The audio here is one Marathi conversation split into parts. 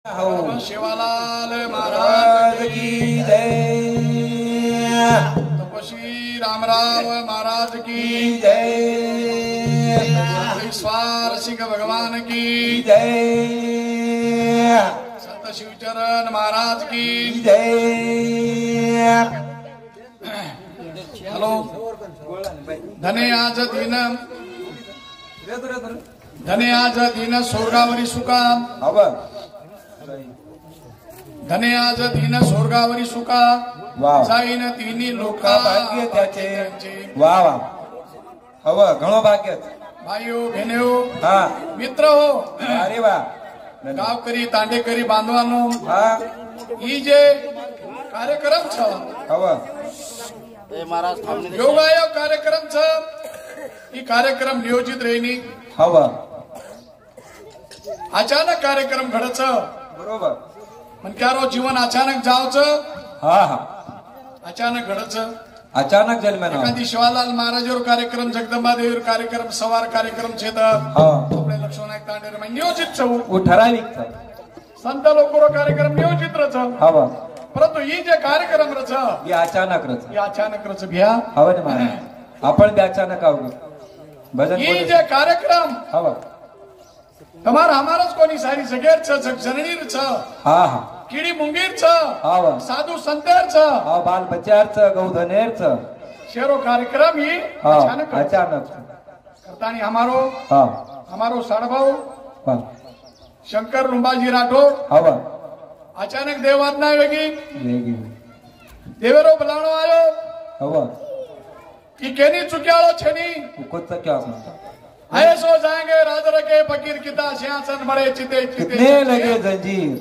शिवालाल महाराज की जय। तपस्वी रामराव महाराज की जय। स्वार सिंह भगवान की जय। संत शिवचरण महाराज की जय। हॅलो धने आज दिन स्वर्गावरी सुका धने आज दिन स्वर्गावरी सुका जाईन तिन्ही लोका भाग्य त्याचे वा वा हव घणो भाग्य भाईओ बहिणो हा मित्र हो अरे वा गावकरी तांडेकरी बांधवानो हा ही जे कार्यक्रम छ हव योगायोग कार्यक्रम छ ही कार्यक्रम नियोजित रेनी हव अचानक कार्यक्रम घडच बरोबर म्हणक्यारो जीवन अचानक जावच हा हा अचानक घडच अचानक जन्म एखादी शिवालाल महाराजवर कार्यक्रम जगदंबा देवीवर कार्यक्रम सवार कार्यक्रम छेद हा आपले लक्ष्मण तांडेर नियोजित छऊ वो ठराविक था संत लोकोरो कार्यक्रम नियोजित रच हव परंतु ही जे कार्यक्रम रच ये अचानक रच ही अचानक रच भ्या हव ने महाराज आपण बी अचानक आव भजन ही जे कार्यक्रम हव તમાર અમારજ કોની સારી જગેર છે જનનીર છે हा हा કીડી મુંગીર છે हाव સાધુ સંતેર છે हा बाल बच्चार च गौधनेर च શેરો કાર્યક્રમ ही हा अचानक अचानक करतानी हमारो हा साडभाऊ हा शंकर रुंबाजी राठोड हव अचानक देवाजना वेगी वेगी देवेरो बोलावणो आयो हव की केनी चुक्याळो छेनी कुछ क्या म्हणता ऐसो जाएंगे राजर के फकीर किता सिंहासन बड़े चिते कितने लगे जंजीर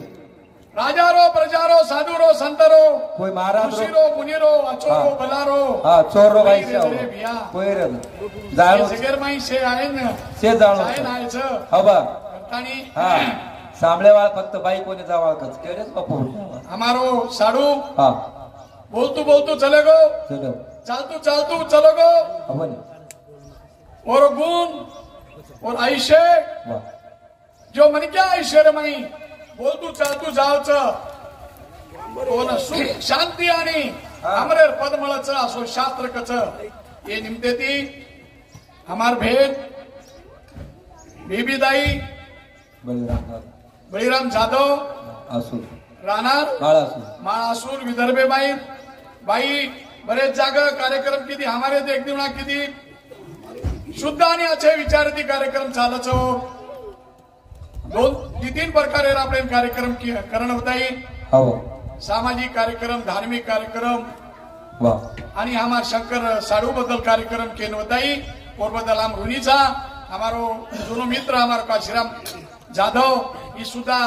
राजारो प्रजारो साधुरो संतरो कोई महाराज ऋषिरो मुनिरो अचोरो बलारो हा चोरो भाई रे भिया कोई रे जाणो जगेर माई से आहे न से जाणो आहे नायच हवा करतानी हा सांभळेवाळ फक्त बाई कोणी जावाळ कच केरेच बापू हमारो साडू हा बोलतू चले गो चलो चालतू चलो गो हवन और गुण और ऐशे वाह जो मन क्या ऐश्वर्य मई बोलतू चालतू जावच कोण सुख शांती आणि अमरेर पद मळच असो शास्त्र कच ये निमते ती हमार भेद बेबीदाई बळीराम जाधव असू राहणार बाळासू माळासूर विदर्भे बाई बरेच जागा कार्यक्रम किती हमारे एक दिवना किती शुद्ध आणि अच्छे विचारती कार्यक्रम चालच तीन प्रकारे आपले कार्यक्रम करण होता येईल सामाजिक कार्यक्रम धार्मिक कार्यक्रम वाह आणि हमार शंकर साडू बद्दल कार्यक्रम केन होता येईल पोरबद्दल आम ऋणीचा हमारो जुनो मित्र हमारो काशीराम जाधव ही सुद्धा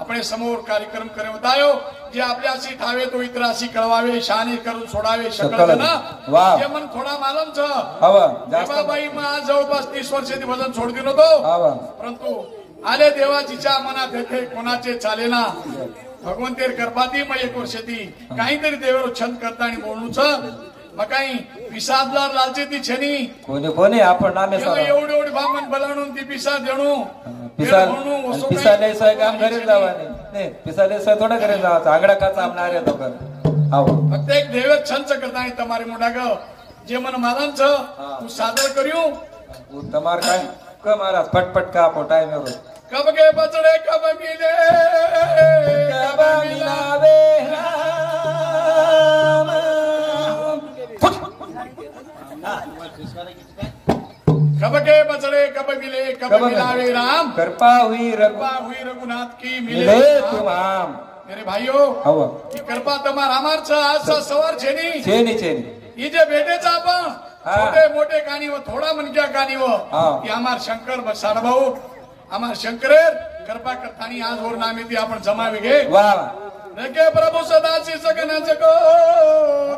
अपने समोर कार्यक्रम करे होतायो जे आपल्याशी ठावे तो इतराशी कळवावे शहाणी करून सोडावे शकल ना जे मन थोडा मालम छ देवाबाई मा जवळपास 30 वर्षाची भजन सोड दिलो तो परंतु आले देवाजीच्या मनात येथे कोणाचे चालेना भगवंतेर करपाती मग 1 वर्षाती काहीतरी देवर छंद करता आणि बोलणूच मग काही विसादला लालचे ती छनी कोणी आपण नामे एवढी भामन बलावून ती पिसा देणू पिसाले सोय काम घरी जावा नाही पिसाले सोय थोडा घरी जावा आंगडा काचा आपणार आहे तो कर फक्त एक देवे छंद करता आणि तुम्हारे मोठा ग जे मन मालन छ तू सादर करियो तुम्हार काय क महाराज पटपट का आपो टाइम एवढो कब के बचड़े कब मिले कब मिलावे राम कब के बचड़े कब मिले कब मिलावे राम कृपा हुई रघुनाथ की मिले तुम आम मेरे भाइयों की कृपा तुम्हार हमार छ आज सवार छेनी ही जे भेटेचा आपण छोटे मोठे कानी व थोडा मनक्या कानी व की हमार शंकर साडभाऊ हमार शंकरेर कृपा करतानी आज और नामी ती आपण जमावे गे वाह रखे प्रभु सदा सगन जगो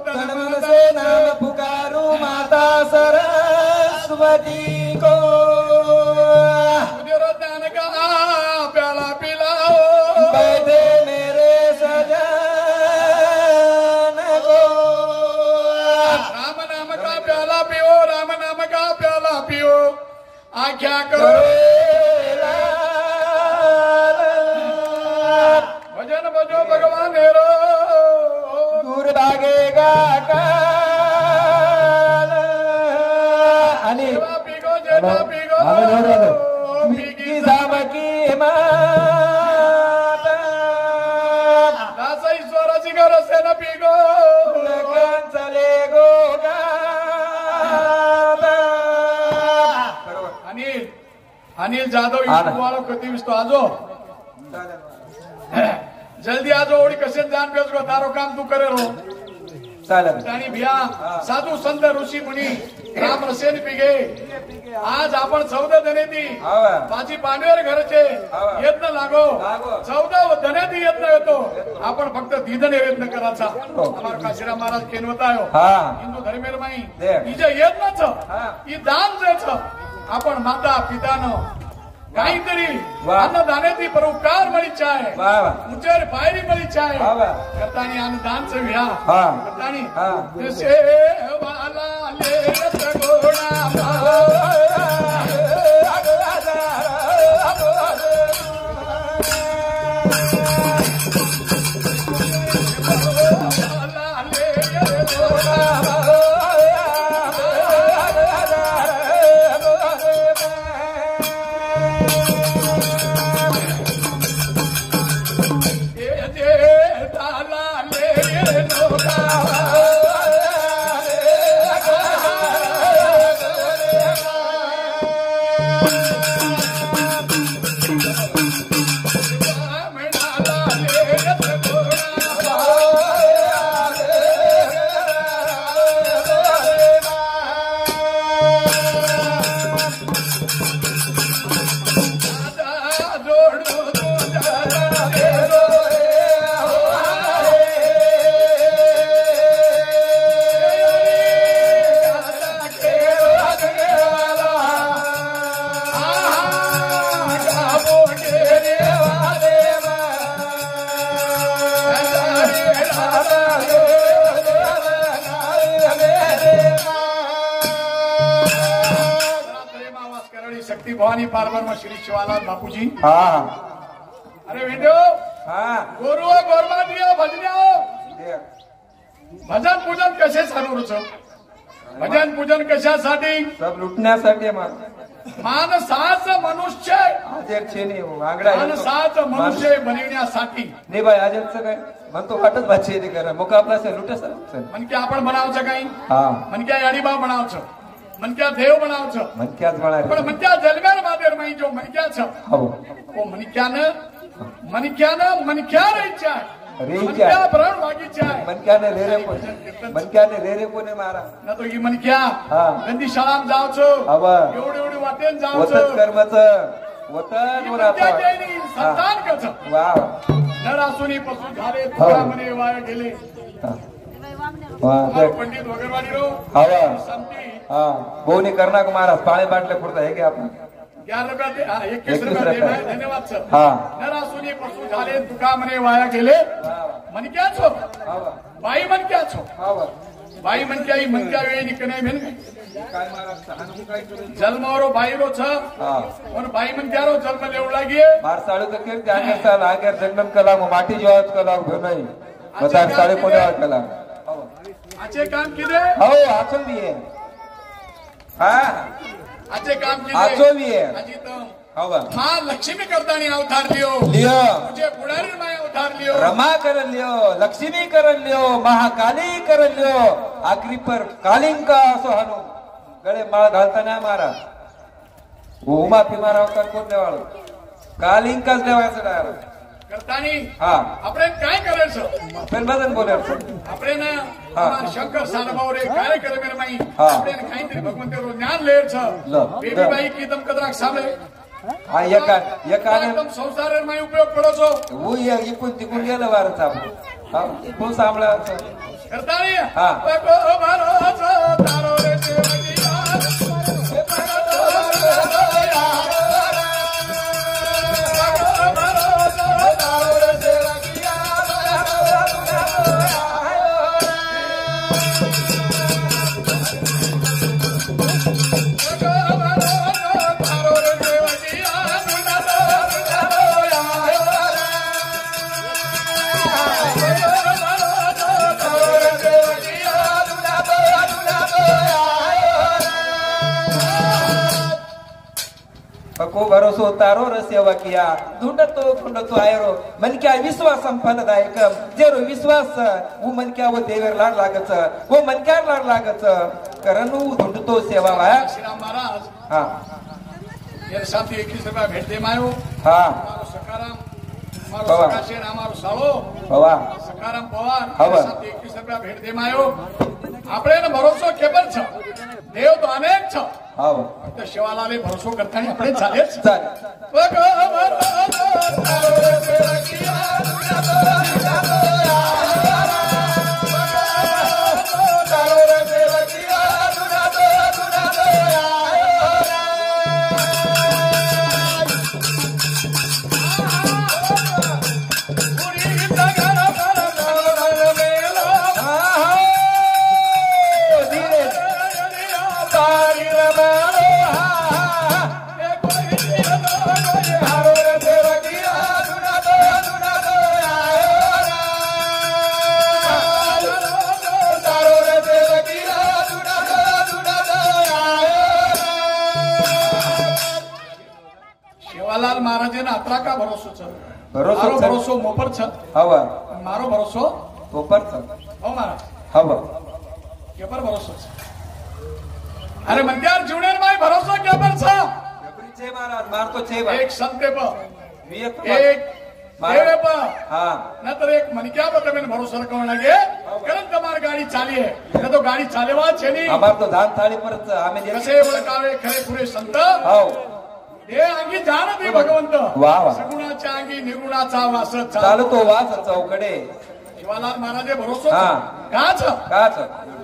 तन मन से नाम पुकारू माता सरस्वती को उधर ध्यान का प्याला पिलाओ बैठे मेरे सजन को राम नाम का प्याला पियो राम नाम का प्याला पियो आख्या करो जो भगवान रो दूर भागेगा काल आणि पिगो जेठा पिगो की जामकी माता दास ईश्वराची गरज आहे ना पिगो चले गो अनिल अनिल जाधव यूट्यूब वालों कति विस्तो आजो जल्दी आजो ओडी कसे जान बेस गो तारो काम तू करे रो चालेल आणि भिया साधू संत ऋषी मुनी राम रसेन पिगे आज आपण 14 धनेती माझी पांडवेर घरचे यत्न लागो 14 धनेती यत्न येतो आपण फक्त दीदने यत्न करायचा आम्हाला काशीराम महाराज केनवतायो हिंदू धर्मेर माई हिजे यत्नच ही दान जेच आपण माता पितानो काहीतरी अन्नदानेती परोपकार मळीचा आहे उचर पायरी मळीचा आहे करतानी अन्नदानच विहा करतानी सेवाला लेत गोडा शक्ति भवानी पार्वती श्री शिवालाल बापूजी अरे वेंडो गोरू गोरमा दियो भजन्या भजन पूजन कसे चालू रुच भजन पूजन कशासाठी सब लुटण्यासाठी माणसाच मनुष्य माणसाच मनुष्य बनविण्यासाठी नाही बाई आजचं काय म्हणतो वाटत भाची करा मुका आपला लुटस म्हणके आपण बनावचं काही म्हणक्या याडीबा बनावचं मनक्या देव बनावचं मनक्याच म्हणाय पण मनक्या जन्मेर मादेर माई जो मनक्याच हो मनक्यानं मनक्या रेच्या मनक्या प्राण वागीच्या मनक्याने रेरे कोणे मारा ना तो ही मनक्या गंदी शाळाम जावचं एवढी वाटेन जावचं कर्मचं वतन संतान कच वा नरासुनी पशु झाले तुला म्हणे वाया गेले पंडित वगैरवाडी रो बोनी करना को महाराज पाणी बाटले पुरता है क्या आपण 11 रुपया 21 रुपया धन्यवाद सर नरासुनी पशु झाले तुका म्हणे वाया गेले मनक्याच हो बाई मनक्याच हो बाई मनक्या ही मनक्या वेळी निकणे मेन जन्मारो बाई रो छ और बाई मनक्या रो जन्म लेव लागिए मार साळू तो के जाने साल आगे जन्म कला माटी जोत कला नाही बतार साळे कोणी कला आचे काम किदे हो आचल भी है आचे काम किदे आचो भी है आजी तो होगा मां लक्ष्मी करतानी अवतार लियो मुझे पुढारी माय अवतार लियो रमा कर लियो लक्ष्मी कर लियो महाकाली कर लियो आखरी पर कालिंका असो हनु गळे माळ घालताना मारा उमा फिमारा अवतार कोण देवाळ कालिंकाच देवाचं डायरेक्ट करतानी આપણે काय करायचं फिर भजन बोलायचं આપણે ना शंकर सानभाऊ रे कार्यक्रम में આપણે काहीतरी भगवंतेरो ज्ञान लेयचं बेबी बाई की दम कदराक सामले एकदम संसार में उपयोग पडोचो वो इकून तिकून गेलं वारच आपण कोण सांभाळायचं करतानी बको भरोसा तारो रे देवगिया वो भरोसो तारो र सेवा किया ढूंढतो आयरो मन क्या विश्वासम फलदायकम जेरो विश्वास वो मन क्या वो देवर लाड लागच वो मन क्या लाड लागच करनु ढूंढतो सेवा वा श्रीराम महाराज हा यार साथी 21 रुपया भेट दे मायो हा मारो सकाराम मारो पवार. सकाशेन અમારો સાળો हवा સકારામ પવાર હવે. સાથે 21 રૂપિયા ભેટ દે માયો આપણે એનો ભરોસો કેબર છે દેવ તો અનેક છે हवा ફક્ત શિવાલાલે ભરોસો કરતા નહીં આપણે ચાલે છે चाल શિવાલાલ મહારાજના અતરા કા ભરોસો છે ભરોસો મારો છે. ભરોસો મોપર છે हवा મારો ભરોસો ऊपर था હો મહારાજ हवा કેબર ભરોસો છે અરે મંદ્યાર જુનેર માં ભરોસો કેબર છે छे महाराज मार तो छे भाई એક સંતે પર वियत એક દેવે પર हाँ નતર એક મનક્યા પર તમે ભરોસો રખવા લાગે કરન તમાર ગાડી ચાલી હે એ તો ગાડી ચાલેવા છે ની हमार तो धान थाली पर हमें કસે ઓળખાવે ખરે પૂરે સંત हाव એ અંગી જાણતી ભગવંત વાહ, વાહ. સગુણાच्या अंगी નિર્ગુણાचा वास चालू तो वास चौकडे शिवालाल महाराजे भरोસો હા. का छ काच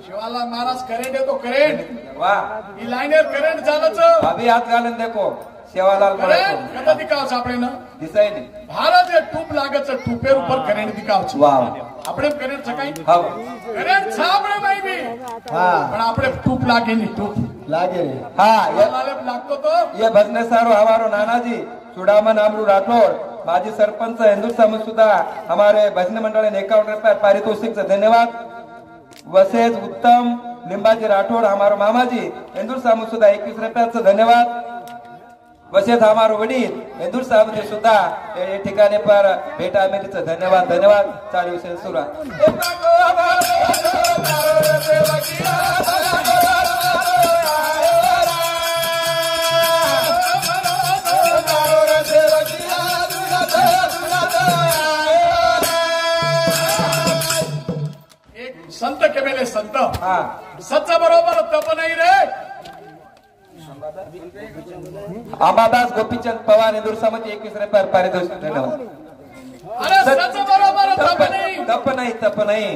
शिवालाल महाराज करेंट है तो करेंट वाह ई लाइनर करेंट चालत छ अभी हाथ घालून देखो सेवालाल करेंट महाराज कदा दिखाव छ આપણે न दिसाय नाही भारत जे टूप लागत छ टूपेर ઉપર करेंट दिखाव छ वाह આપણે करेंट छ કાઈ हाव करेंट छ આપણે ભાઈ બી હા પણ આપણે टूप लागे ની टूप લાગે રે हाँ ये शिवालाल लागतो तो ये भजने सारो हमारो नानाजी चुडामन अमरू राठौड़ माजी सरपंच हिंदू समाज सुद्धा हमारे भजन मंडळ 51 रुपये पारितोषिक से धन्यवाद वसेज उत्तम लिंबाजी राठौड़ हमारो मामाजी हिंदू समाज सुद्धा 21 रुपयाचं धन्यवाद वसेज हमारो वडील हिंदू समाज सुद्धा या ठिकाणी पर भेटा मिळीचं धन्यवाद धन्यवाद चालू विषय सुरू एक संत केलेले संत हा सच्चा बरोबर तप नाही रे अंबादास गोपीचंद पवार हिंदू समाज 21 रुपये पारितोषिक धन्यवाद अरे सच्चा बरोबर तप नाही तप नाही तप नाही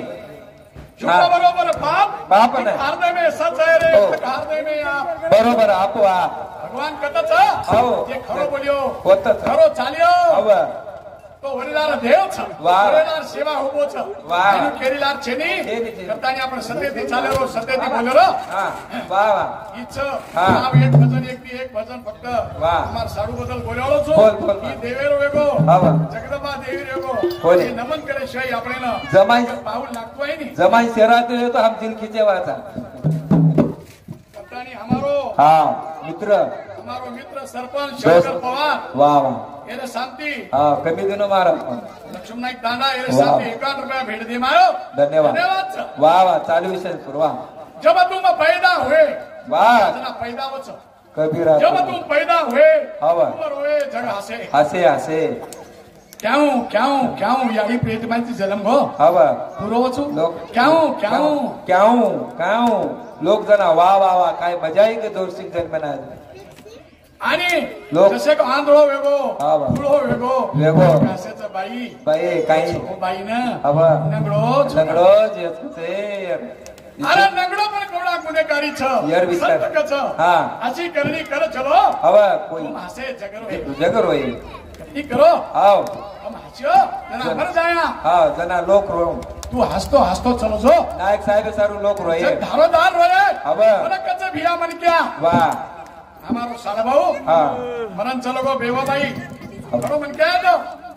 झूठा बरोबर पाप पाप नाही. हृदय में सच है रे हो. हृदय में आप बरोबर आपो आ भगवान कथच हो. जे खरो बोल्यो होतच. खरो चाल्यो हव તો વડીલાર દેવ છે વાહ. વડીલાર સેવા ઉભો છે વાહ. એનું કેરીલાર છે ની છે ની. કરતાની આપણે સત્યથી ચાલેલો સત્યથી બોલેલો हा वा वा ઈ છ હા. આવ એક ભજન એક ભજન ફક્ત વાહ. તમાર સાડુ બદલ બોલ્યો છું બોલ, બોલ. ઈ દેવેરો વેગો હા. જગદંબા દેવી વેગો બોલે. એ નમન કરે છે આપણે ન जमाई બાહુલ લાગતો હોય ની जमाई शहरात येतो तो हम दिल खिचेवाचा કરતાની અમારો हा मित्र અમારો મિત્ર સરપંચ શંકર પવાર वा वा એને શાંતિ हा कमी दिनो मारा લક્ષ્મણ નાઈક દાંડા એને વાહ. શાંતિ 51 રૂપિયા भेट दे मारो धन्यवाद धन्यवाद छ वा वा चालू विषय सुरू वा जब तुम पैदा हुए वा जना पैदा वच कबीरा जब तुम पैदा हुए हाँ, वाह. उमर हुए जग हसे हसे हसे क्यों क्यों क्यों याडी पेट में जन्म गो हवा पुरो वचू लोक क्यों क्यों क्याऊ क्याऊ लोक जना वा वा वा काय मजा आहे की जोरसिंग जन्मना आणि लोक. जसे को आंधळो वेगो हाँ, वाह. फुलो वेगो वेगो. कासेचं बाई बाई काही ओ बाई ना हवा नगडो लंगडो जेते अरे नगडो पण कोणा गुन्हेगारी छ यार विचार. संत कच हा. अशी करणी कर चलो हवा कोई तुम हसे जगर होय तुझ्या घर होई करणी करो हाव हम हस्यो जना घर जाया हा जना लोक रो तू हसतो हसतो चलो जो नायक साहेब सारू लोक रोय जग धारोदार रोये हवा. मला कच भिया मन क्या वा हमारो साला भाऊ हा मनन चलो गो बेवा बाई खरो मन क्या तो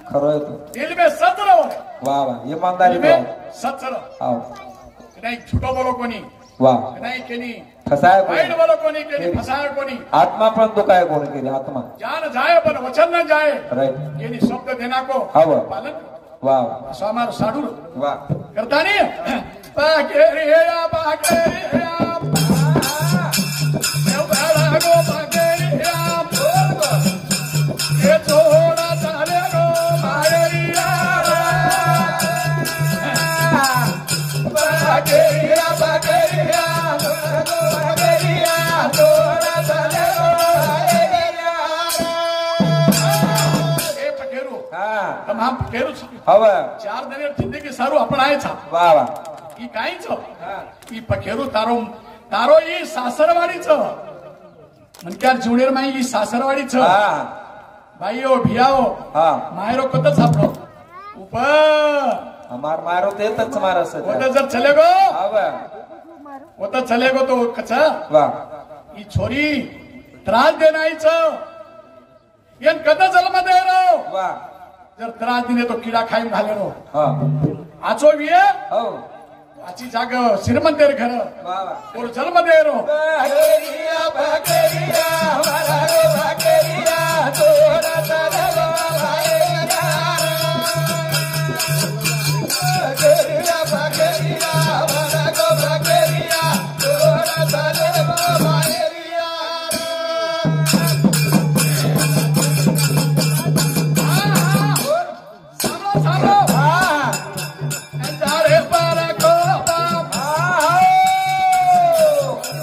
खरो आहे तो दिल में सच रहो वा वा इमानदारी दिल में सच रहो हाव नाही छुटो बोलो कोणी वा नाही केनी फसाय वाईट बोल कोणी केली फसाय कोणी आत्मा पण तो काय कोण केली आत्मा जान जाय पण वचन न जाय राईट एनी शब्द देनाको हवं. पालन वा स्वामार साडूर वा करतानी पाकेरिया पाकेरिया देवळा गो पाकेरिया हे थोडा चाले गो पाकेरिया पाकेरिया पाकेरिया पाकेरिया थोडा चाले गो पाकेरिया हे पकेरू हा तमाम पकेरू हवं 4 दिने जिंदगी सारू अपनायचा वा वा ई काहीच ई पखेरू तारो तारो ई सासरवाडीच म्हणत्यार जुनेर माई ई सासरवाडीच हा भाईओ भियाओ हा मायरो कतच आपलो उप हमार मारो तेतच मारस होता जर चले गो हवं होता चले गो तो कच वा ई छोरी त्रास देनायच येन कदा जन्म दे रो वा जर त्रास दिने तो किडा खाईन घाले रो हा आचो विये हो आची जाग श्रीमंतेर घर वा वा और जन्म दे रो भाकेरिया भाकेरिया हमारा रो भाकेरिया तोरा तारा रो भाकेरिया भाकेरिया भाकेरिया हमारा रो भाकेरिया तोरा तारा रो भाकेरिया सामरो सामरो हाँ अंधारे पारा को बाप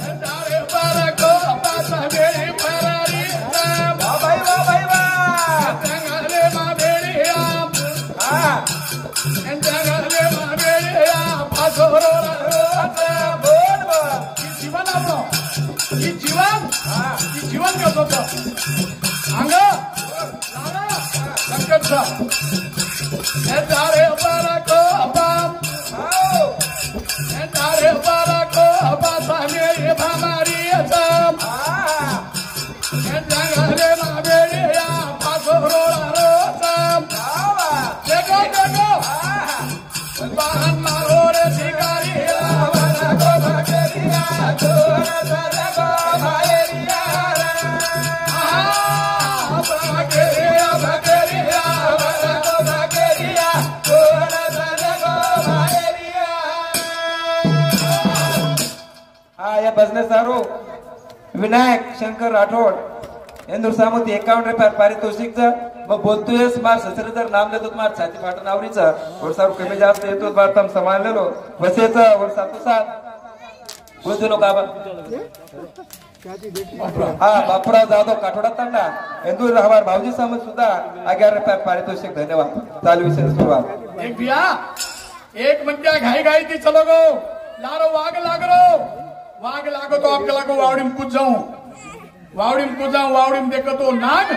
अंधारे पारा को बाप मेरी फरारी राम भाई वाह जंगले मा मेरी आम हाँ जंगले मा मेरी आम फासोरो बोल बोल जीवन आपलो ही जीवन कसं होतं अंग लागा संकटचा अंधारे पारा को बाप अंधारे पारा को बाप मेरी फरारी राम जंगले मा मेरी आम फासोरो राम देखो देखो बाहन मारो रे शिकारी हमारा को भाकेरिया तोरा तारा को भाकेरिया भाकेरिया भाकेरिया हमारा को भाकेरिया तोरा तारा को भाकेरिया हा या भजनेसारो विनायक शंकर राठोड इंदूर सामुती 51 रुपये पारितोषिकचं मग बोलतोयस मार ससरे जर नाम लेतो मार छाती फाटण आवरीचं वर्षावर कमी जास्त येतो भारताम समानलेलो वसेचं वर्षातो सात बोलतो लोक आबा हा बापराव जाधव काठोडा तांडा इंदूर हमार भाऊजी सामंत सुद्धा 11 रुपये पारितोषिक धन्यवाद चालू विषय सुरुवात एक बिया एक म्हणत्या घाई घाई ती चलो गो लारो वाग लागो तो आपके लागो वावडीम कूद जाऊं वावडीम देखो तो नाग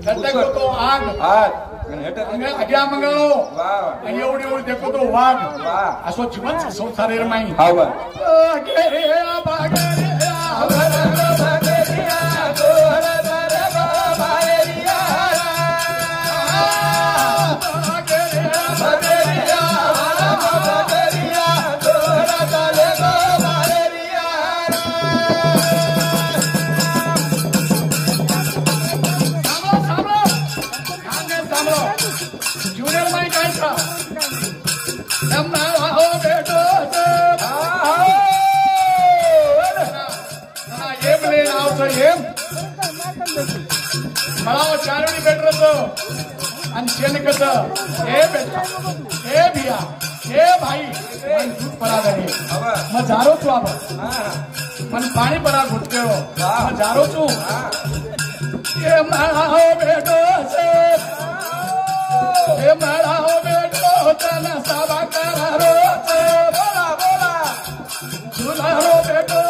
देखो तो आग आग्या मंगळो आणि एवढी देखो तो वाघ असो जीवन संसार माई हवा ज्युनियर माई काय था हो बेटो एम ले नावचं एम मला चारवडी भेटत आणि शेणकच हे बेटा हे भिया हे भाई दूध परा गणी मग जारो तू आबा मन पाणी परा घुटके हो मग जारो तू हे मला हो बेटो हे मला हो बेटो त्यांना साबा करा रोच बोला तुला हो बेटो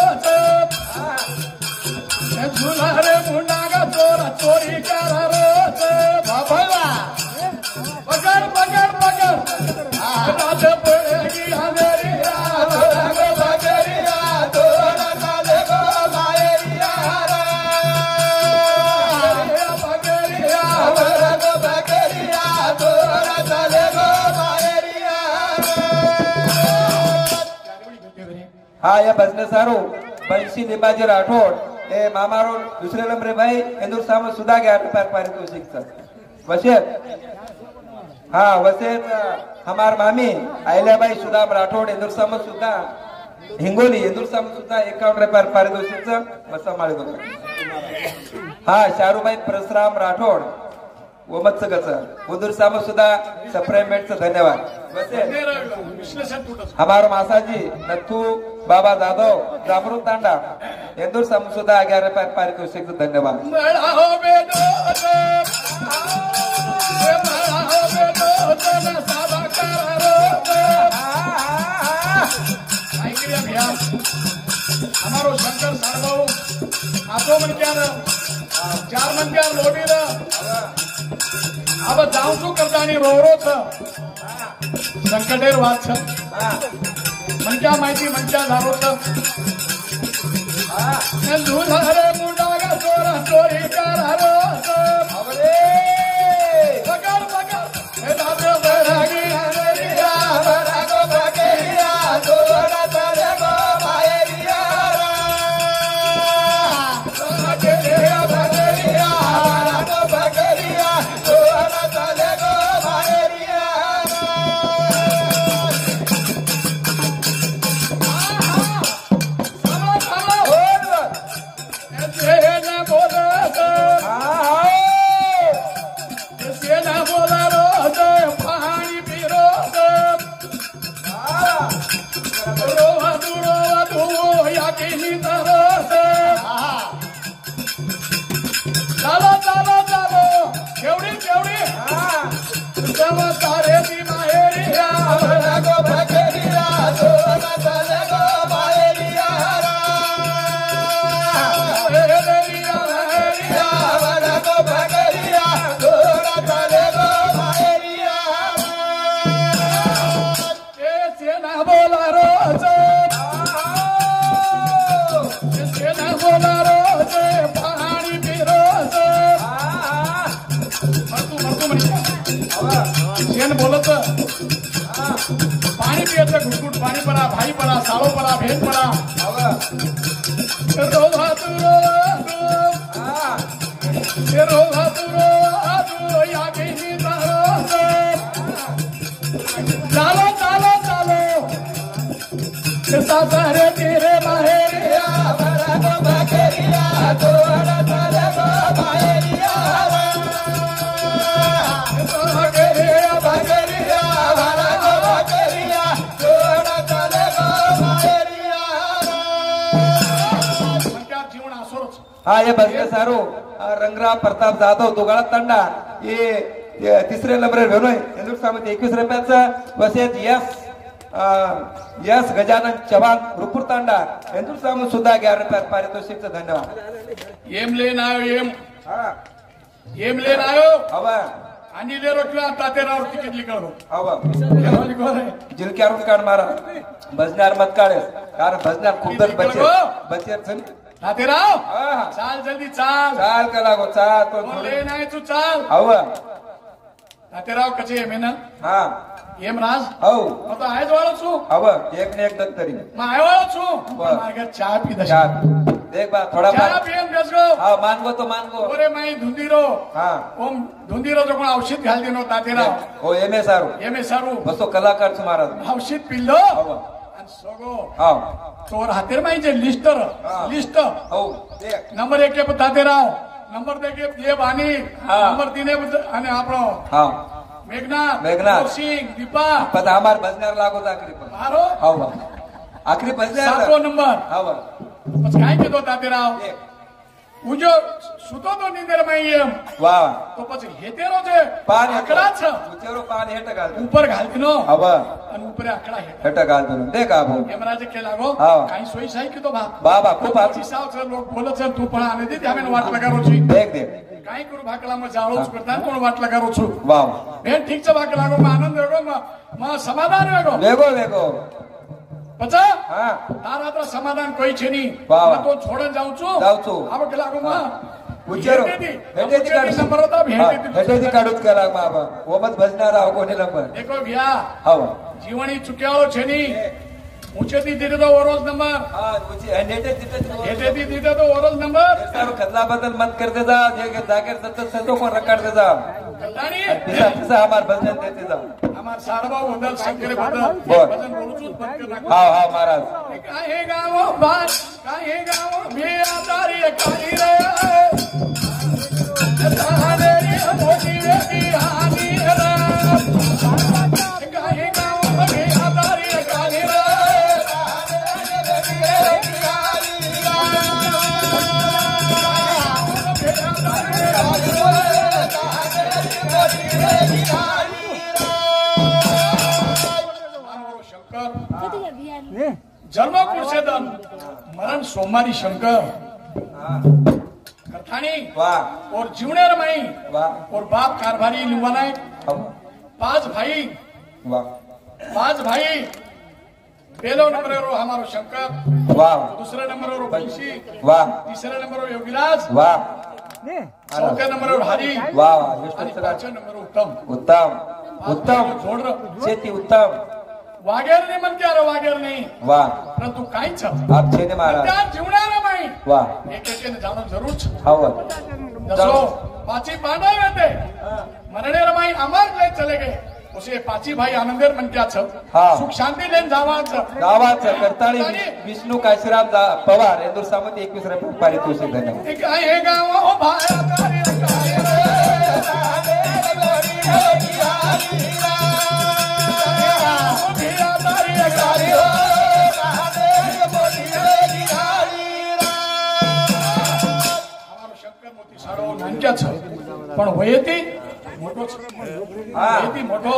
तुला रे मुंडा गा चोरा चोरी करा रोच बाबा पकड राज पडेगी हमेरिया बगरिया तोरा साले गो मायरिया बगरिया बगरिया तोरा साले गो मायरिया हा या भजन सारू बंशी लिंबाजी राठोड ए मामारो दुसरे नंबरे भाई इंदूर साम सुद्धा घ्या पारितोषिकचं वसेत हा वसेत हमार मामी अहिल्याबाई सुदाम राठोड इंदूर साम सुद्धा हिंगोली इंदूर साम सुद्धा 51 रुपये पारितोषिकचं बसा माळी हा शारूबाई परशुराम राठोड वमत्सगचं उदूर साम सुद्धा सप्रेमेटचं धन्यवाद हमारो मासाजी नथू बाबा जाधव जामरू तांडा इंदूर साम सुद्धा 11 रुपये पारितोषिकचं धन्यवाद हमारो शंकर सारभाऊ आतो मनक्यार 4 मनक्यार लोडीर अब जाऊ छू करता आणि रोरोच संकटेर वाच मनक्या माहिती मनक्या झारोच दुधारे मुडागा चोरा चोरी करारो अवरे बगर बगर हे दादो बरागी हरिया बरागो बगेरिया चोरा चले गो बाहेरिया बगेरिया बगेरिया बरागो बगेरिया चोरा चले गो बाहेरिया बोलत पाणी पियचं घुटघुट पाणी परा भाई परा साळो परा भेट परा चालो चालो चालो सारे तेरे बाहेरिया बगेरिया तोरा चले गो बाहेरिया हा ये बसले सारो रंगराव प्रताप जाधव दोघाळा तांडा ये तिसरे नंबर घेऊन इंदूर सामंत 21 रुपयाचा वसेत यस गजानन चव्हाण रुपूर तांडा इंदूर सामंत सुद्धा 11 रुपयात पारितोषिकचं धन्यवाद एम लेन आयो एम लेन आयो हवा आणि ले रोटला तातेराव तिकीट लिखलो हवा जिलक्यारून काढ मारा भजनार मत काढे कारण भजनार खूप बचत तातेराव चाल जल्दी चाल चाल का लागो चाल तो ले नाही तू चाल हवा तातेराव कचे मेना हा एम राज हो मग तो आहेच वाळो छू हवा एक ने एक दत्तरी मग आहे वाळो छू मागे चहा पी दशा देख बा थोड़ा चहा पियन गसगो हा मानगो तो मानगो ओरे माई धुंदीरो हा ओम धुंदीरो जो कोण औषध घाल दिनो तातेराव हो एम ए सारू बसो कलाकार तुम्हारा औषध पिल्लो हवा सोगो हा तोर हातेर माई जे लिस्ट हो नंबर 1 के तातेराव नंबर 2 के ये बानी नंबर 3 અને આપણો હા मेघनाथ सिंह दीपा पता हमार भजनार लागो आखरी पर मारो हावा आखरी भजनार 7 नंबर हावा बस काय केतो तातेराव उजो सुतो तो निंदर माई एम वाह तो પછી હેતેરો છે પાન આકડા છે ઉચેરો પાન હેટ ગાલ ઉપર ઘાલતીનો હાવા અને ઉપર આકડા હેટ ગાલ દો દેખ આપો એમરાજે કે લાગો કાઈ સોઈ સાઈ કીધો બા બાબા ખૂબ આછી સાવ છે લોક બોલે છે તું પણ આને દીધી અમે વાટ લગારો છું દેખ દેખ કાઈ કરું ભાકલામાં જાળો જ કરતા કોણ વાટ લગારો છું વાહ બેન ઠીક છે ભાકલાગો માં આનંદ વેગો માં સમાધાન વેગો વેગો વેગો પછા હા તારા તો સમાધાન કોઈ છે નહીં વાહ તો છોડન જાઉં છું આ ભાકલાગો માં उचेरो हेटेदी काढ नंबर होता हेटेदी काढूच करा बाबा ओमत भजनार आव कोणी नंबर देखो भैया हावा जीवनी चुक्याओ छेनी ऊंचेથી દીધે તો ઓરોજ નંબર હા ઊંચી હેઠે દીધે હેઠેથી દીધે તો ઓરોજ નંબર સારું ખદલા બદલ મત કર દેતા જે કે જાગીર સતત સતો को रखड़ देता કલ્યાણી पिसा पिसा हमार भजन देते जा અમાર સારવા બદલ શંકરે બદલ બોલ. ભજન બોલું છું બંધ કરી નાખો हाँ हाँ महाराज કાહે ગાવો ભાઈ કાહે ગાવો બે આધારી કાહી રે તારે રે મોટી વેકી હાની રે કાહે ગાવો બે આધારી કાહી રે जन्म कुर्सेदन मरण सोमवारी शंकर कथानी वाह और जीवने रमाई वाह और बाप कारभारी लिंबानाय हम पांच भाई वाह पहलो नंबर रो हमारो शंकर वाह दूसरे नंबर रो बंशी वाह तीसरे नंबर रो योगीराज वाह चौथे नंबर रो हरी वाह आणि विष्णु पाचवे नंबर रो उत्तम उत्तम उत्तम जोड शेती उत्तम वागेर नाही म्हणते अरे वागेर नाही वाह परंतु काय छ आप छे ने महाराज त्या जीवनाला माई वाह एक जाणं जरूर छ हवं जसो पाची पांडव येते मरणे रमाई अमर ले चले गए उसे पाची भाई आनंदेर म्हणत्या छ हाँ. सुख शांती लेन जावाचं गावाचं करताळी विष्णू काशीराम पवार इंदूर सामंत 21 रुपये पारितोषिक धन्यवाद एक आहे गाव ओ भाया तारे काय रे शंकर मोती साडो नानक्या छ पण वयेती मोठो छ वयेती मोठो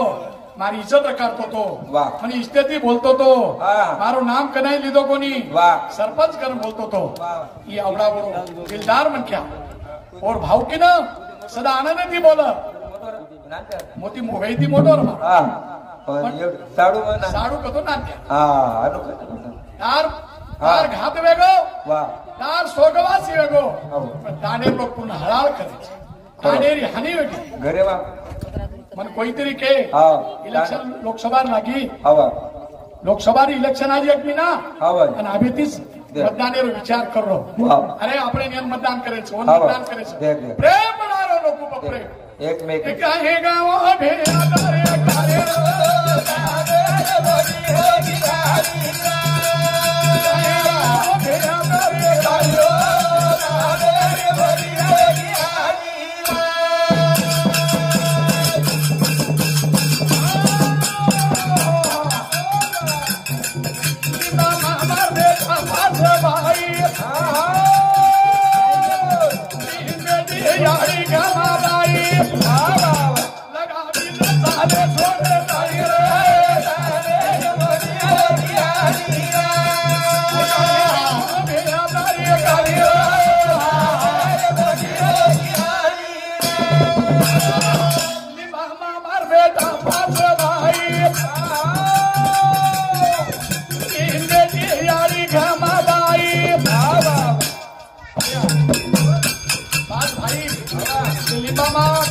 મારી ઇજ્જત રખાતો તો વાહ. મને ઇજ્જતથી બોલતો તો હા. મારું નામ કનાઈ લીધો કોની વાહ. સરપંચ કર બોલતો તો વાહ. ઈ આવડા બરો દિલદાર મનક્યા और भावकी ना सदा आनंदથી बोल मोती मोहईથી મોટો रमा હા સાડુ મના સાડુ કતો નાખ્યા હા આનો તાર હા. તાર ઘાત વેગો વાહ તાર સ્વર્ગવાસી વેગો આવો. દાનેર લોક પૂर्ण હળાળ કરે છે દાનેરી હાની વેગી ઘરે વા मन कोई तरीके હા इलेक्शन लोकसभा लागी हवा लोकसभा इलेक्शन आज एक महीना हवा અને આભીથી મતદાનેરો વિચાર કરો વાહ. અરે આપણે નિયમ મતદાન કરે છે ઓન હા. મતદાન કરે છે દેખ, દેખ. પ્રેમ બનારો લોકો પર પ્રેમ एक में કે કાહે ગાવો અભે આધારે કારે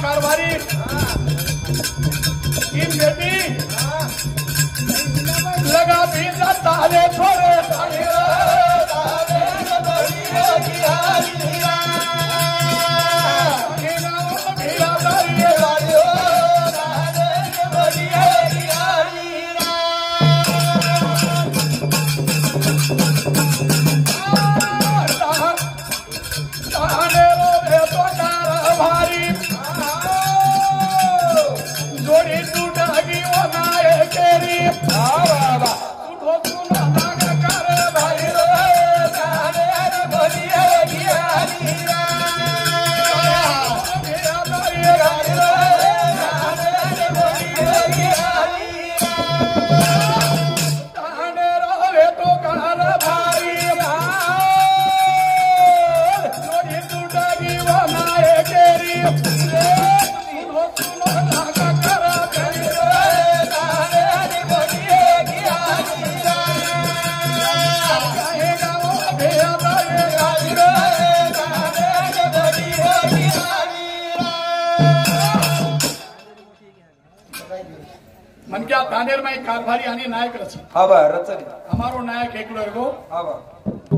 कारभारी इन बेटी लगा बीजा ताले छोड़े मनक्या तानेर में कारभारी आणि नायक रच हा बा रचन हमारो नायक एकलो एगो हा बा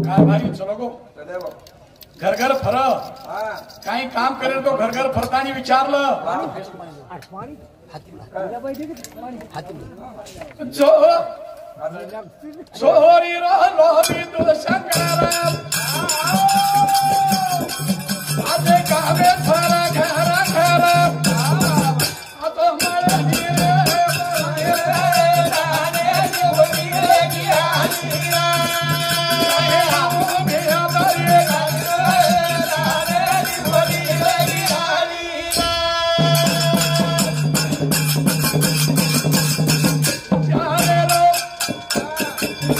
कारभारी चलो गो चले बा घर घर फर हा काही काम करेल तो घर घर फरतानी विचारलं जो सोरी रहलो बिंदु शंकर आजे कावे फर घर घर तो मरे नीरे राने जोगी की आनीरा हम बिया बरे राने जोगी की आनीरा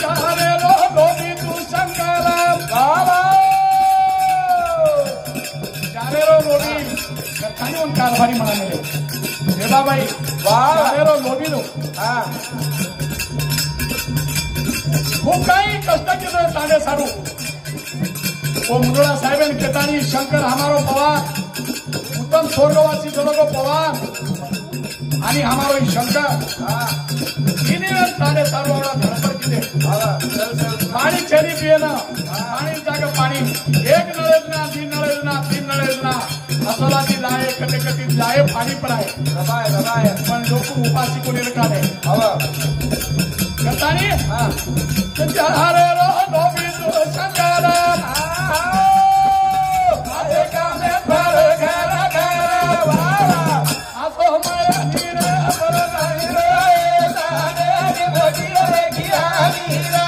चारे लो गोदी तू शंकर बाबा चारे लो गोदी कथानी उन कारभारी म्हणा मिले देवाबाई चारे लो गोदी लो हा खूप काही कष्ट केलं तांडे सारू वो मुंडोळा साहेबांनी केतानी शंकर हमारो पवार उत्तम स्वर्गवासी लोगो पवार आणि हमारो शंकर इन्हीं तांडे सारू आवडा धडपड केले पाणी चेरी पिये ना पाणी जाग पाणी एक नळ योजना तीन नळ योजना तीन नळ योजना असला ती जाय कधी कधी जाय पाणी पण आहे रबाय पण लोक उपाशी कोणी रकाले कथानी चारे रो गोदी तू शंकर आजे कामे फर घर घर आसो मरे नीरे बर नीरे ताने गोदी रे किया नीरा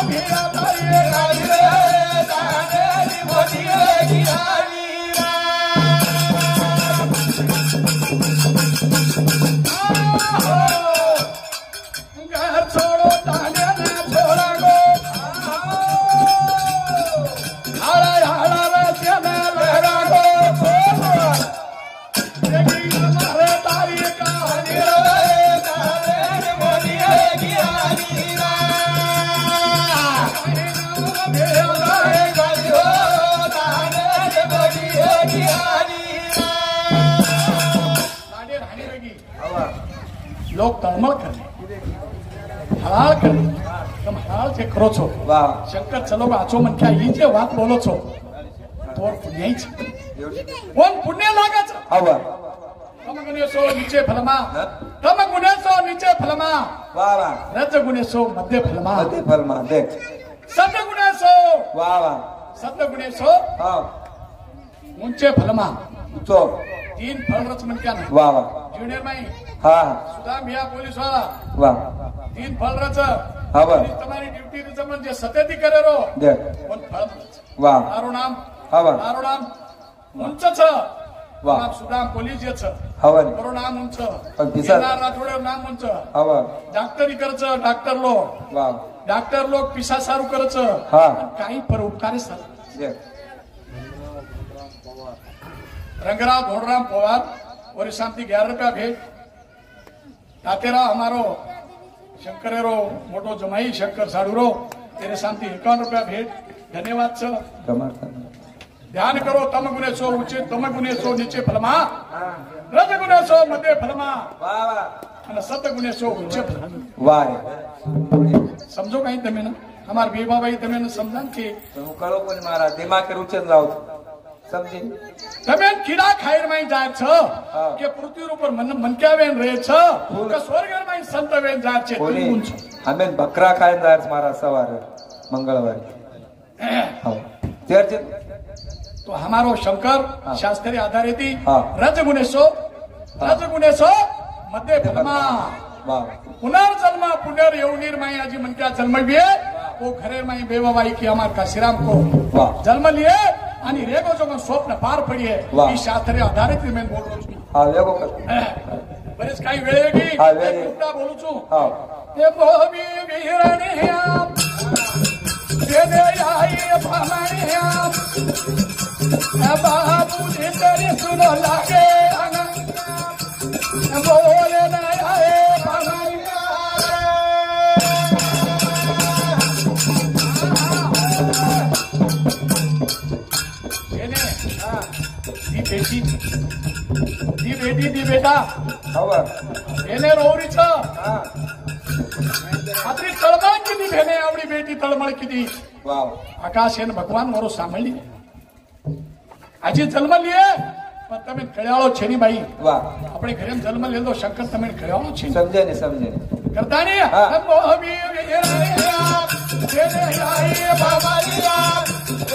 बिया बरे नीरे ताने गोदी रे किया नीरा घर छोड़ो ताने ना छोड़ा गो हाला हाला रस्ते में लहरा गो देखी हमारे तारी का नीरा ताने गोदी रे किया नीरा बिया बरे गाली हो ताने गोदी रे किया नीरा ताने रानी लगी लोग तळमळ करले हलाल करले तम हलाल से करो छो वाह शंकर चलो आचो मन क्या ही जे बात बोलो छो तोर पुण्याच कोण पुण्य लागाच हवा तम गुणे सो नीचे फलमा तम गुणे सो नीचे फलमा वाह वाह रज गुणे सो मध्य फलमा मते फलमा देख सत गुणे सो वाह वाह सत गुणे सो हा ऊंचे फलमा तो तीन फल रच मन क्या ना वाह वाह जूनियर में हा सुधा मिया पुलिस वाला वाह तीन फल रच हा बा तुम्हारी ड्यूटी रच म्हणजे सतेती करे रो देख पण फळ वाह तारो नाम हा बा तारो नाम उंच छ वाह नाम सुधा पोलीस च हवा करो नाम उंच पण पिसा राठोडे नाम उंच हवा डॉक्टरी करच डॉक्टर लोक वाह डॉक्टर लोक पिसा सारू करच हा. काही परोपकारी सारू देख रंगराव धोड़राम पवार और शांति 11 रुपया भेंट तातेरा हमारो शंकरेरो मोटो जमाई शंकर साडूरो तेरे शांति 51 रुपया भेंट धन्यवाद छ कमाल ध्यान करो तम गुणे सो ऊंचे तम गुणे सो नीचे फलमा रज गुणे सो मध्य फलमा वाह वाह અને સત ગુણે 100 ઊંચે ફલमा वाह समझो कहीं તમે ને हमार बेबा भाई તમે ને समझन के હું કળો પણ મારા દિમાગ કે રૂચન લાવ સમજી તમે કીડા ખાઈર માં જાય छ કે પૃથ્વી ઉપર મન ક્યાવેન રહે छ કે સ્વર્ગ માં સંત વેન જાય છે કોની અમે બકરા ખાઈને જાય મારા સવારે મંગળવારે હા ત્યાર છે तो हमारो शंकर शास्त्री आधारित हाँ. रज गुणेशो मध्य फलमा वाह पुनर्जन्म पुनर् यौनीर माई आजी मन क्या जन्म लिए वो घरे माई बेवाबाई की हमार काशीराम को वाह. जन्म लिए आणि रेगो जो स्वप्न पार पडिये वाह. ही शास्त्री आधारित मैं बोल रहा हूँ हा वेगो कर बरेच काही वेळेगी हा, वेळ. बोलू छू हा ते मोहबी विहरणी देदे आई भमणिया बाबू जी तेरी सुनो लागे बोले न आए भमणिया दी बेटी दी बेटा हवा भेने रोवरीच हा आपली तळमळ किती भेने आवडी बेटी तळमळ किती वाव आकाश एन भगवान मारो સાંભળી આજે જન્મ લીએ પણ તમે કળ્યાળો છે ની ભાઈ वाह આપણે ઘરે જન્મ લેલો શંકર તમે કળ્યાળો છે समझे नहीं કરતા નહીં હા. હમો હમી વેરાયા જેને આયે બાબાલિયા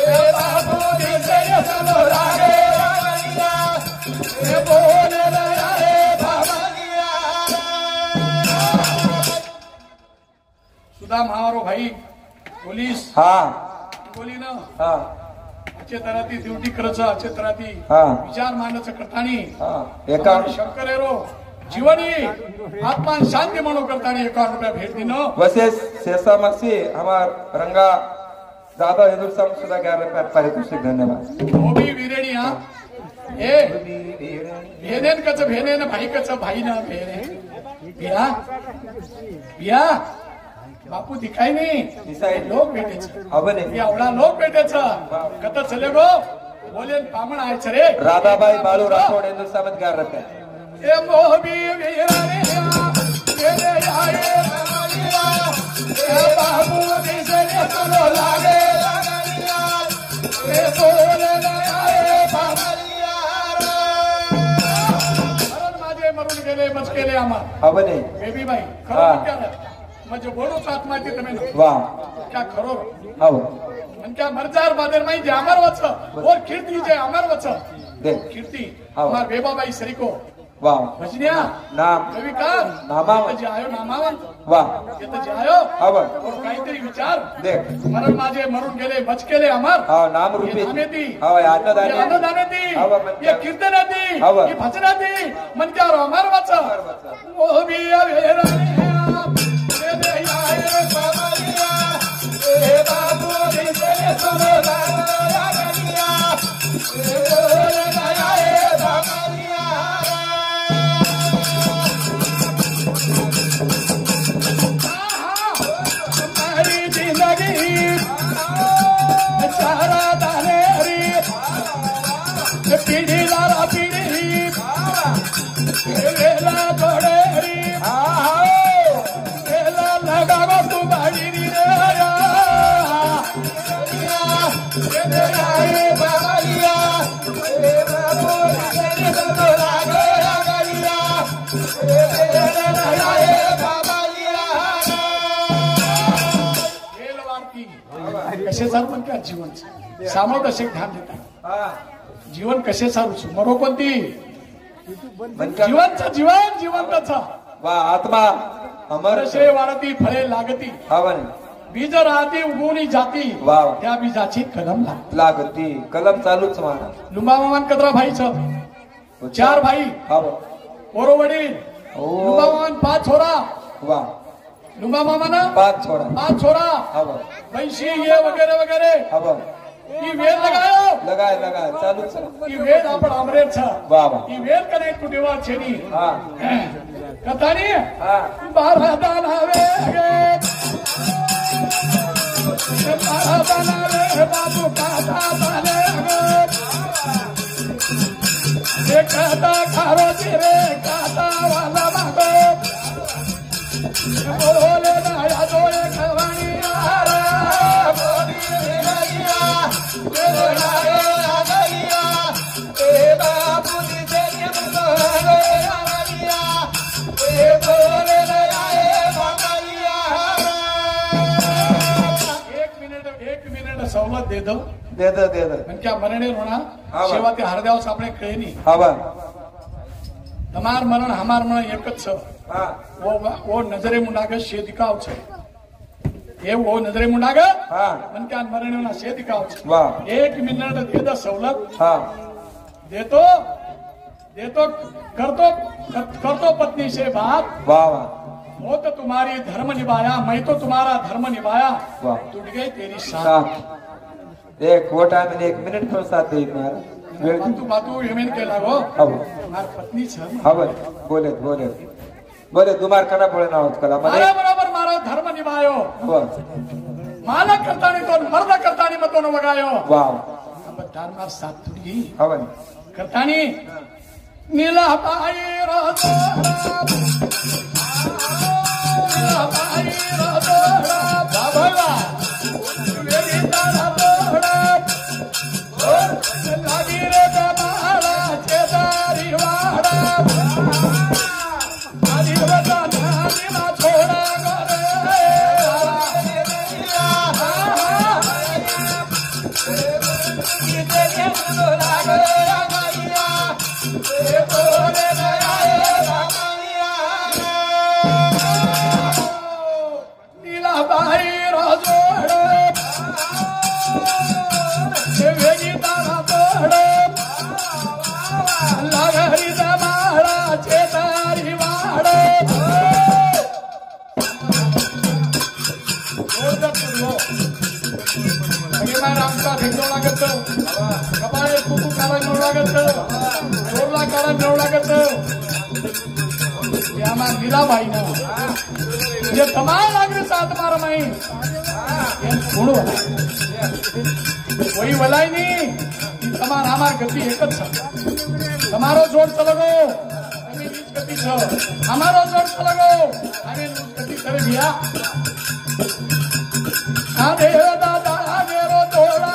એ બાબુ દિશે સલો લાગે બાબાલિયા એ બોલે લાયે બાબાલિયા સુદામ હારો ભાઈ પોલીસ हाँ बोली ना हाँ अचेतनाती ड्युटी करायचं अचेतनाती हा. विचार मांडायचं करतानी हाँ एका शंकर एरो जीवनी आत्मा शांती म्हणून करतानी 51 रुपया भेट दिनो वसे शेषामासी हमार रंगा ज्यादा हिंदू सम सुधा 11 रुपया पारितोषिक धन्यवाद वो भी वीरेणी हा ए भेनेन कच भेनेन भाई कच भाई ना भेने बिया बिया बापू दिखाई नहीं दिसाई. लोक भेटेच अबने एवढा लोक भेटेच कत चले गो बोले पामण आहे रे राधाबाई बाळू राठोड हिंदू समाज 11 रुपया ए मोहबी वीराने तेरे आए बाबालिया ए बाबू दिसे चलो लागे लागलिया ए बोले आए बाबालिया मरण माझे मरून गेले मच केले आम्हा अबने बेबी बाई हा. खरं म्हणजे बोलू साथ माहिती તમે वाह क्या खरो अब आणि क्या मरजार बादर माई जे अमर वच और कीर्ती जे अमर वच देख कीर्ती हा. हमार बेबाबाई सरीको वाह भजनिया नाम कविकार नामावं. जे आयो नामावं वाह येतं जे आयो अब और काहीतरी विचार देख मरण माझे मरून गेले बच केले अमर हाँ नाम रूपी नामेती हाँ अन्नदानी अन्नदानेती हवा म्हणजे- ये कीर्तनाती हवा. ये भजनाती मनकार अमर वच ओ भी वेराने दे आए बाबालिया ए बाबू दिसे सुनो लागलिया ए बोले आए बाबालिया हमारी जिंदगी चारा दाने हरी पीढ़ी लारा पीढ़ी वेला थोड़े हरी वेला लगा गो तू बाड़ी रे आए बाबालिया ए बाबू तेरे तो लागे लागलिया ए आए बाबालिया गेलवारती कसे सारून क्या जीवन सामोर कसे ध्यान देतात हाँ जीवन कसे सारू मरो कोणती मनका जिवंतच वाह आत्मा अमर वर्षे वाढती फळे लागती हवन बीज राहती उगवणी जाती वाव. त्या बीजाची कलम लागते लागती कलम चालूच मारा लुंबामामान कदरा भाईचं 4 भाई हव पोरो वडील ओ लुंबामामान 5 छोरा वाह लुंबामामाना 5 छोड़ा 5 छोरा हव वैशी ये वगैरे वगैरे हव ई वेद लगायो लगाय चालूच ई वेद आपण अमरेर छ वाह वाह ई वेद कने कुटेवा छेनी हाँ कथानी हाँ बारा दानावे गे बारा दानावे बाबू काथा दाने गे काथा खारो तेरे काथा वाला मागो बोले ना या दोए खवानी आरा बोली गैया तेरे लागे गैया ए बाबू दिसे मुझे गैया ए बोले ना आए बाबालिया 1 मिनिट सवलत दे दो दे दो पण क्या मरणे होणार हा. सेवा ते हरद्यावस આપણે કઈ નહીં हव તમાર મરણ હમાર મરણ એક જ છે हाँ वो नजरे मुंडाग शेदिकाव છે એ वो नजरे मुंडाग हाँ मन क्या मरणेना शेदिकाव છે वाह 1 मिनिट दे दो सवलत हाँ देतो करतो पत्नी से बात वाह वाह वो तो तुम्हारी धर्म निभाया मैं तो तुम्हारा धर्म निभाया वाह टूट गई तेरी साथ साथ एक वो टाइम में 1 मिनिट पर साथ दे मारा बातू हेमेन के लागो हव तुम्हारी पत्नी छ हव बोले तुम्हार कना पड़े ना होत कला मध्ये मारा बरोबर मारा धर्म निभायो हव मालक करता नहीं तो मर्द करता नहीं मतो न वगायो वाह अब तार मार साथ तुड़ी हव करता नहीं नीलाबाई राजोडा नीलाबाई राजोडा बाबा वेगीता राजोडा लागी रे बाळा चेदारी वाडा आधी वदा नानीला छोडा गरे नीलाबाई राजोड वेगीता राजोड लागरीचा माळा चेतारी वाड आमचा भेटो लागत कपाळे कुकू काढा मिळू लागत जोरला काढा मिळू लागत आम्हा नीलाबाईनं म्हणजे तमाम लागले सात मार माई कोण वही वलाय नी तमाम आमार गति एकच તમારો જોડ ચલગો અમે નીચ ગતિ છો અમારો જોડ ચલગો અમે નીચ ગતિ કરે ભિયા આ દેવ દાદા મેરો તોડા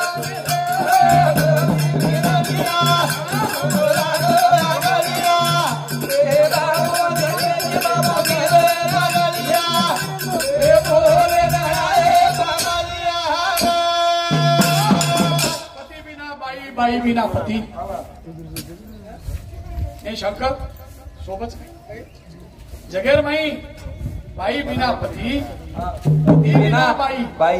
बाई बिना पती हे शंकर सोबत जगेर माई बाई बिना पती पती बिना बाई बाई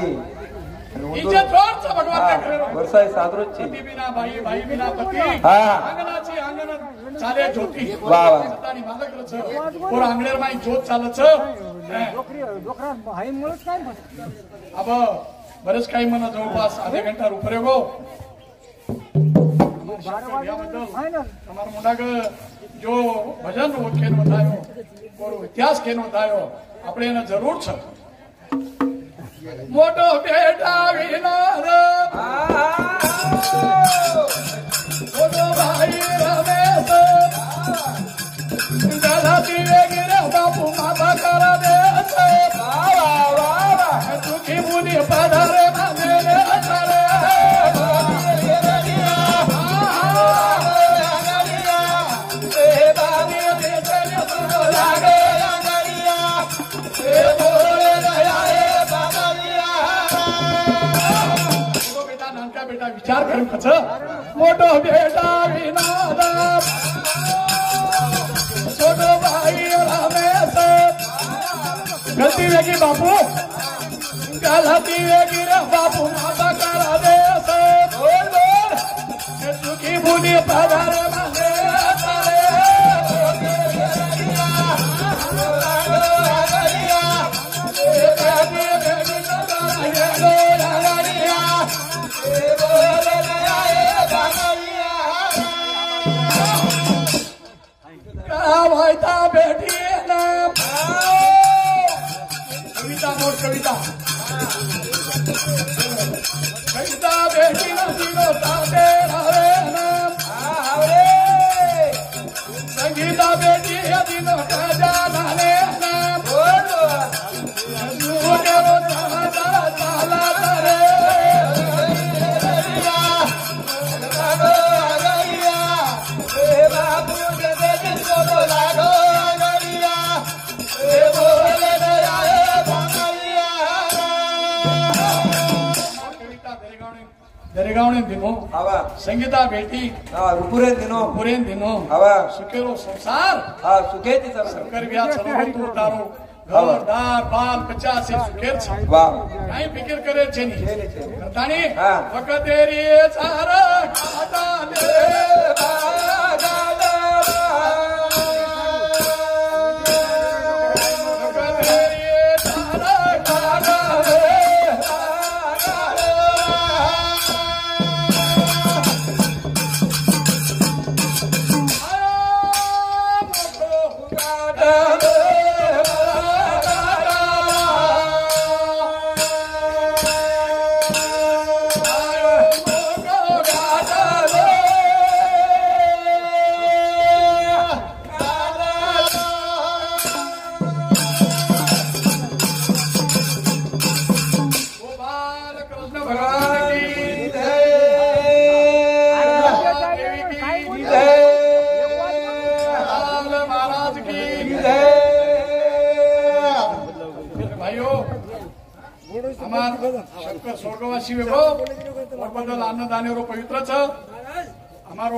इज्जत जोरचा भगवान करेरो वर्षाई सादरोची पती बिना बाई बाई बिना पती अंगनाची अंगन चाले ज्योती वाह वाह सतानी मालकच और अंगणेर माई ज्योत चालच डोकरा हाई मुळच काय अब बरेच काही म्हणा जवळपास आधे घंटा उपरे गो हमारा मुंडाग जो भजन केन बतायो और इतिहास केन बतायो अपने ने जरूर छ मोटो बेटा विनार मोटो भाई रमेश गलती गिरे बापू माता करा दे वाह वाह दुखी मुनि पधारे मेरे चले बेटा विचार करू कच मोठो बेटा विनोद छोटो भाई रमेश गलती वेगी बापू गलती वेगी रे बापू माता करा दे बोल बोल सुखी मुनि पधारे माने भाईता बेटी नाम कविता मोर कविता कविता बेटी नदीनो ताते हरे नाम संगीता बेटी नदीनो ताजा नाने नाम सुके वो ताजा ताला तारे दरेगावने दिनो हवा संगीता बेटी रुपुरे दिनो पुरेन दिनो हवा सुखेरो संसार सुखेची शंकर व्या चलो तू तारो घरदार बाल बच्चा से सुखेर छे वाह काई फिकर करे छे नी करतानी हां वकतेरी सारा खाता ले કૃષ્ણ ભગવાન કી જય. દેવી કી જય. લાલ મહારાજ કી જય. ભાઈઓ અમાર શંકર સ્વર્ગવાસી વેગો પોરબંદર અન્નદાનેરો પવિત્ર છે અમારો